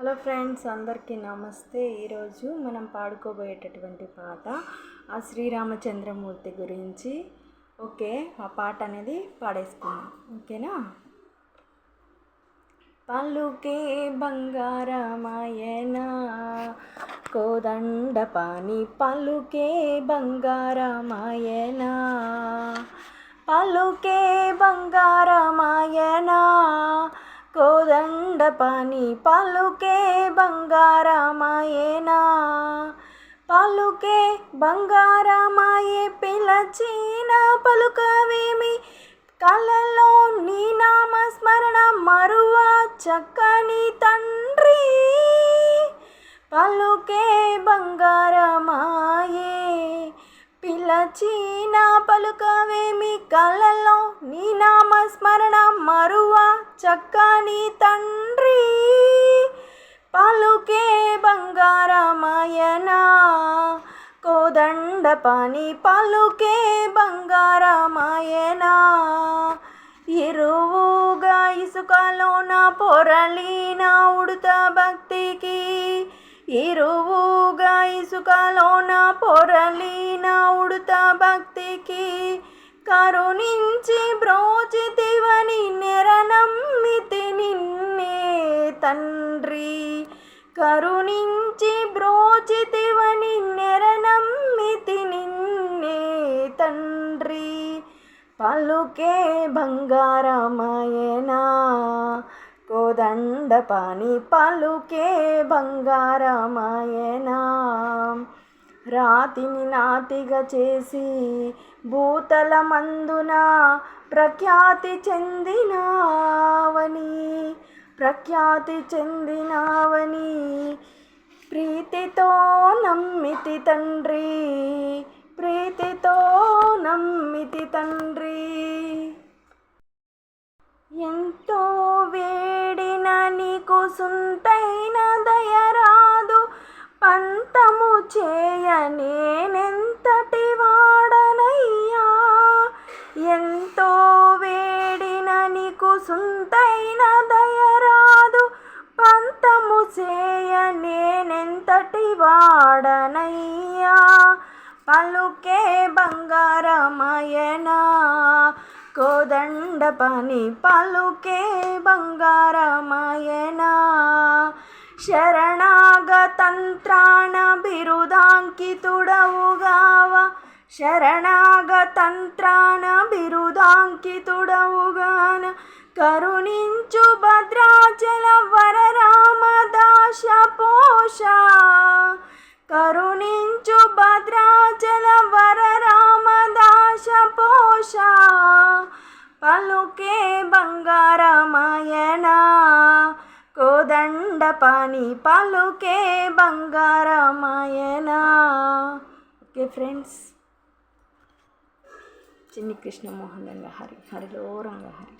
Hello friends, అందరికీ నమస్తే. ఈరోజు మనం పాడుకోబోయేటటువంటి పాట ఆ శ్రీరామచంద్రమూర్తి గురించి. ఓకే, ఆ పాట అనేది పాడేసుకుందాం. ఓకేనా? పలుకే బంగారమాయనా కోదండపాణి, పలుకే బంగారమాయనా, పలుకే బంగారమాయనా కోదండపాణి, పలుకే బంగారమాయనా, పలుకే బంగారమాయే, పిలచిన పలుకవేమి, కలలో నీ నామస్మరణ మరువ చక్కని తండ్రి, పలుకే బంగారమాయే, పిలచిన పలుకవేమి, కలలో నీ నామస్మరణ మరువ చక్కని తండ్రి, పలుకే బంగారమాయనా కోదండపాణి, పలుకే బంగారమాయనా. ఇరువుగా ఇసుకలోన పొరలిన ఉడుత భక్తికి, ఇరువుగా ఇసుకలోన పొరలిన ఉడుత భక్తికి, కరుణించి బ్రోచితివని నెరనమ్మితి నిన్నే తండ్రి, కరుణించి బ్రోచితివని నెరనమ్మితి నిన్నే తండ్రి, పలుకే బంగారమాయనా కోదండపాణి, పలుకే బంగారమాయనా. రాతిని నాతిగా చేసి భూతలమందున ప్రఖ్యాతి చెందినావని, ప్రఖ్యాతి చెందినావని ప్రీతితో నమ్మితి తండ్రి, ప్రీతితో నమ్మితి తండ్రి. ఎంతో వేడిన నీకు సుంతైన దయరాదు, పంతము చేయ నేనెంతటి వాడనయ్యా, ఎంతో వేడిన నీకు సుంతైన దయరాదు, పంతము చేయ నేనెంతటి వాడనయ్యా, పలుకే బంగారమాయనా కోదండపాణి, పలుకే బంగారమాయనా. శరణాగతంత్రాణ బిరుదాంకితుడవుగావ, శరణాగతంత్రాణ బిరుదాంకితుడవుగాన, కరుణించు భద్రాచల వరరామదాస పోష, కరుణించు భద్రాచల వరరామదాస పోష, పలుకే బంగారమాయనా కోదండపాణి, పలుకే బంగారమాయనా. ఓకే ఫ్రెండ్స్, చిన్ని కృష్ణ మోహన్ రంగహరి, హరిలో రంగహరి.